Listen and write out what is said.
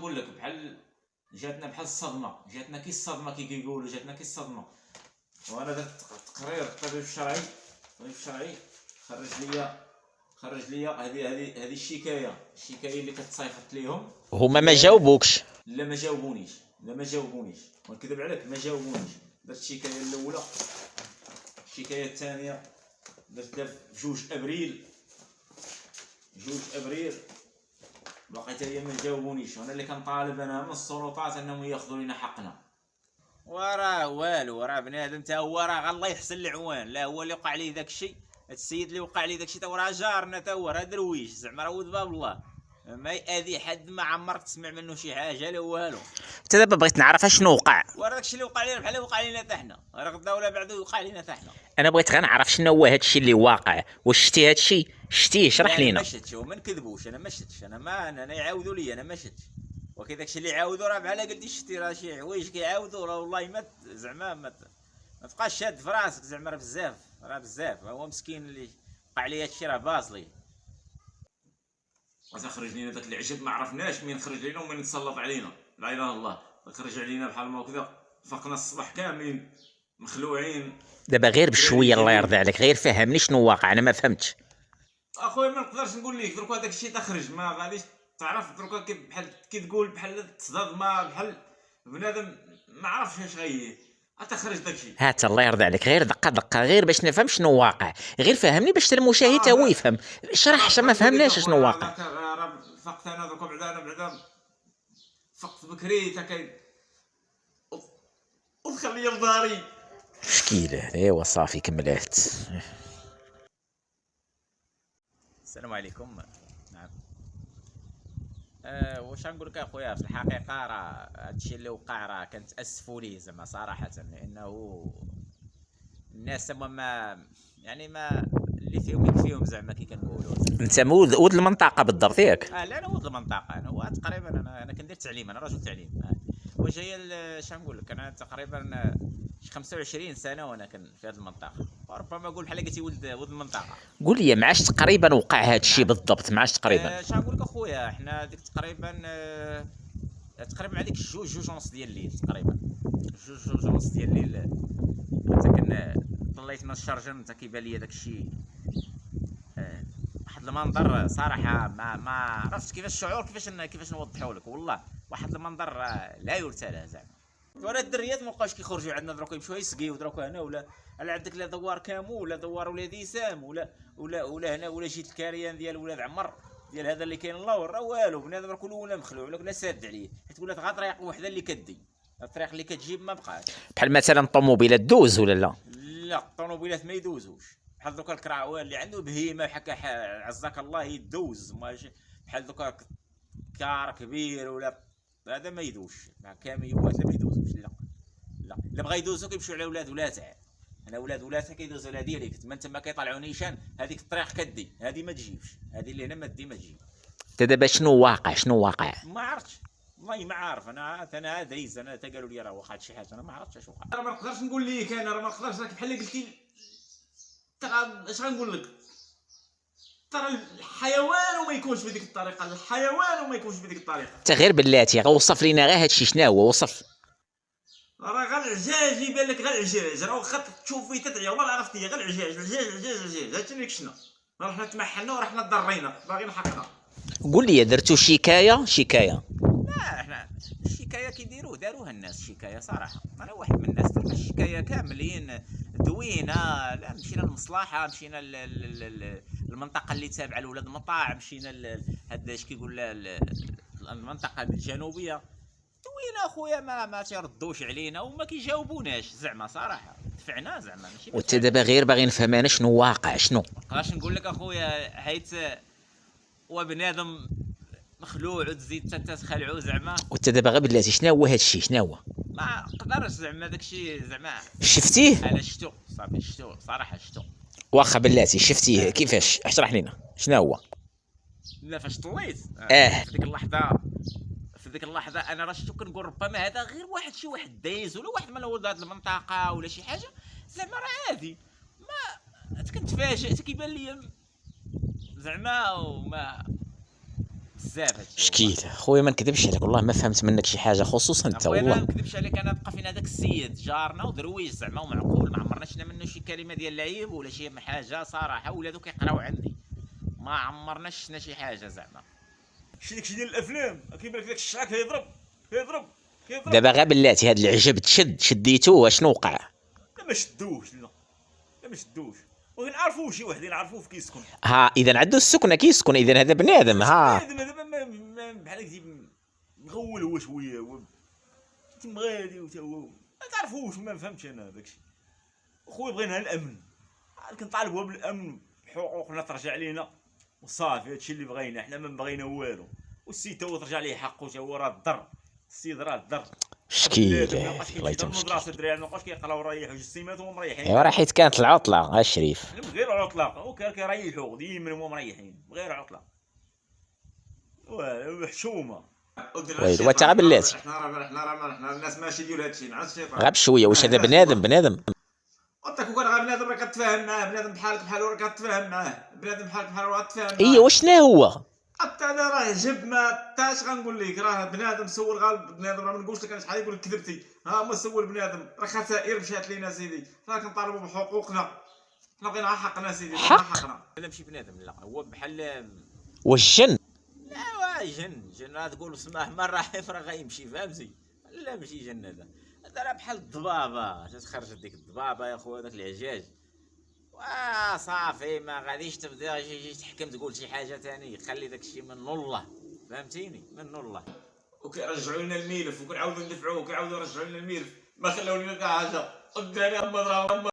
نقول لك بحال جاتنا بحال الصدمه، جاتنا كي الصدمه كيقولوا، جاتنا كي الصدمه. وانا درت تقرير الطبيب الشرعي خرج ليا هذه الشكايه اللي كتصيفط ليهم. هما ما جاوبوكش؟ لا ما جاوبونيش ونكذب عليك ما جاوبونيش. درت الشكايه الاولى، الشكايه الثانيه درتها في 2 ابريل باقي حتى هي ما جاوبونيش. وانا اللي كنطالب انا من السلطات انهم ياخذوا لنا حقنا. وراه والو، راه بنادم تا هو راه الله يحسن العوان. لا هو اللي وقع ليه داك الشيء، السيد اللي وقع ليه داك الشيء تا هو راه جارنا، تا هو راه درويش زعما راه ود باب الله، ما يأذي حد، ما عمرك تسمع منه شي حاجه لا والو. انت دابا بغيت نعرف اشنو وقع. وراه داك الشيء اللي وقع لينا بحال وقع لينا حتى حنا، راه غدا ولا بعده يوقع لينا حتى حنا. انا بغيت غير نعرف شنو هو هذا الشيء اللي واقع. واش شتي هذا الشيء؟ شتيه؟ شرح لينا. ما شفتش وما نكذبوش، انا ما شفتش، انا يعاودوا لي انا ما شفتش. وكي داكشي اللي يعاودوا راه بحال قلتي شتي، راه شي حوايج كيعاودوا راه والله ما زعما ما تبقاش شاد في راسك زعما، راه بزاف هو مسكين اللي وقع ليه هادشي راه باص ليه. خرج لينا داك العجب ما عرفناش مين خرج لينا ومين تسلط علينا، لا اله الا الله. خرج علينا بحال ما هكذا، فقنا الصباح كاملين مخلوعين. دابا غير بشويه الله يرضي عليك، غير فهمني شنو واقع، انا ما فهمتش. اخويا ما نقدرش نقول لك دروك هذاك الشيء تخرج ما غاديش تعرف دروك بحال كي تقول بحال تصدمه بحال بنادم ما عرفش اش غير تخرج داك الشيء. هات الله يرضي عليك، غير دقه غير باش نفهم شنو واقع، غير فهمني باش المشاهد تا هو يفهم. اشرح عشان ما فهمناش شنو واقع. فقت انا دروك بعدا فقت بكري تا كاين ودخل لي لداري مشكله. ايوا صافي كملات. السلام عليكم. نعم واش غنقول لك اخويا، في الحقيقه راه هادشي اللي وقع راه كنتاسفوا ليه زعما صراحه، لانه الناس ما يعني ما اللي فيهم يكفيهم زعما كي كنقولوا. انت ود المنطقه بالضبط ياك؟ لا انا ود المنطقه، انا هو تقريبا انا كندير تعليم، انا رجل تعليم. واش هي اش نقول لك، انا تقريبا 25 سنه وانا كان في هذه المنطقه، وربما نقول بحال قلتي ولد المنطقه. قول لي معاش تقريبا وقع هذا الشيء بالضبط؟ معاش تقريبا؟ اش نقول لك اخويا، حنا ديك تقريبا مع ديك جوج ونص ديال الليل تقريبا، جوج ونص ديال الليل حتى طليت من الشرجم، حتى كيبان لي داك الشيء واحد المنظر صراحه ما عرفتش كيفاش الشعور، كيفاش نوضحوا لك. والله واحد المنظر لا يرتلى زعما. ورا الدريات مابقاوش كيخرجوا عندنا دروك، يمشيو يسقيو دروك هنا، ولا عندك لا دوار كامو ولا دوار ولادي سام ولا هنا ولا جيت الكاريان ديال ولاد عمر ديال هذا اللي كاين اللور، راه والو. بنادم راه كله ولا مخلوع ولا ساد عليه، حيت ولات غير طريق وحده اللي كدي، الطريق اللي كتجيب ما بقاش. بحال مثلا الطوموبيلات دوز ولا لا؟ لا الطوموبيلات ما يدوزوش، بحال دوكا الكراوان اللي عنده بهيمه حكا عزاك الله يدوز، ماشي بحال دوكا كار كبير ولا هذا ما يدوش، مع كاميوات لا ما يدوزوش. لا بغا يدوزو كيمشيو على ولاد ولاتها. انا ولاد ولاتها كيدوزو على ديالي، تما كيطلعوا نيشان هذيك الطريق كدي، هذه ما تجيبش، هذه اللي هنا ما تجيب. انت دابا شنو واقع؟ ما عرفتش والله ما عارف. انا دايز، انا حتى قالوا لي راه وقعت شي حاجه، انا ما عرفتش اش وقع. انا ما نقدرش نقول لك، انا راه ما نقدرش، راك بحال اللي قلتي اش غنقول لك، ترى الحيوان وما يكونش بديك الطريقه، انت غير بلاتي غوصف لينا غير هادشي، شنو هو وصف؟ راه غير العجاج يبان لك، غير العجاج راه واخا تشوف فيه تدعي والله عرفتي، غير العجاج هادشي اللي كشنا. راه حنا تمحلنا وراه حنا ضرينا باغيين حقنا. قول لي درتو شكايه؟ لا حنا الشكايه داروها الناس شكايه صراحه، انا واحد من الناس درنا الشكايه كاملين دوينا. لا مشينا للمصلحه، مشينا المنطقه اللي تابعه لولاد المطاع، مشينا هذا اش كيقول المنطقه الجنوبيه، دوينا اخويا ما تيردوش علينا وما كيجاوبوناش زعما صراحه، دفعنا زعما ماشي. وانت دابا غير باغي نفهم انا شنو واقع شنو؟ مابقاش نقول لك اخويا، حيت هو بنادم مخلوع وتزيد حتى تخلعو زعما. وانت دابا غير بلاتي شنو هو هادشي؟ شنو هو؟ ما نقدرش زعما داكشي زعما. شفتيه؟ انا شفتو صافي، صراحه شفتو. واخا بلاتي شفتيه كيفاش؟ اشرح لينا شنو هو. لا فاش طليت في ديك اللحظه انا راه شفتو، كنقول ربما هذا غير شي واحد دايز ولا واحد من ولاد هذه المنطقه ولا شي حاجه زعما راه عادي. ما كنت تفاجئت كيبان لي زعما وما بزاف هادشي. شكيل خويا ما نكذبش عليك والله ما فهمت منك شي حاجه خصوصا انت اخويا ما والله. نكذبش عليك، انا بقى فين هذاك السيد جارنا ودرويش زعما ومعقول، ما عمرنا شفنا منه شي كلمه ديال العيب ولا شي حاجه صراحه. ولادو كيقراو عندي، ما عمرنا شفنا شي حاجه زعما. شتي داكشي ديال الافلام كيبان لك داك الشعك كيضرب كيضرب كيضرب. دابا غا بلاتي هاد العجب شديتو اشنو وقع؟ لا ما شدوش، لا ما شدوش، ونعرفوه شي واحد نعرفوه في كيسكن. ها اذا عنده السكنه كيسكن، اذا هذا بنادم. ها دابا بحال هكا مغول هو شويه تما غادي وتا هو ما تعرفوش. ما فهمتش انا داكشي. خويا بغينا الامن، كنطالبوا بالامن، حقوقنا ترجع لينا وصافي. هادشي اللي بغينا حنا، ما بغينا والو. والسيد هو ترجع ليه حقه، تا هو راه الضر، السيد راه الضر. شكيل ما بقاش الله كيمشي يتمشى. للمدرسه الدراري، ما بقاش كيقراو ريحوا جوج سيمات وهم مريحين. ايوا راه حيت كانت العطله الشريف. من غير عطله وكان كيريحوا ديما هما مريحين بغير عطله. حشومه ويلي وتا غا بلاتي حنا الناس ماشي ديال هادشي مع الشيطان. غا بشويه. واش هذا بنادم؟ انت كون غير بنادم راه كتفاهم معاه، بنادم بحالك بحالو راه كتفاهم معاه، بنادم بحالك بحالو راه كتفاهم معاه. ايوا وشنا هو؟ حتى انا راه جب ما تاش غنقول لك، راه بنادم سول بنادم، راه ما نقولش لك انا شحال يقول لك كذبتي. ها ما سول بنادم، راه خسائر مشات لينا سيدي، راه كنطالبوا بحقوقنا، حنا بغينا حقنا سيدي، بغينا حقنا. لا ماشي بنادم، لا هو بحال واش جن؟ لا جن راه تقول سماه مره راه غيمشي فهمتي. لا ماشي جن هذا راه بحال الضبابه. جات خرجت ديك الضبابه يا خويا، داك العجاج صافي ما غاديش تبدا جي تحكم تقول شي حاجه ثاني. خلي داك الشيء من الله، فهمتيني، من الله. وكيرجعوا لنا الملف وكنعاودوا ندفعوه وكيعاودوا يرجعوا لنا الملف، ما خلاو لنا كاع حاجه. الدراري هما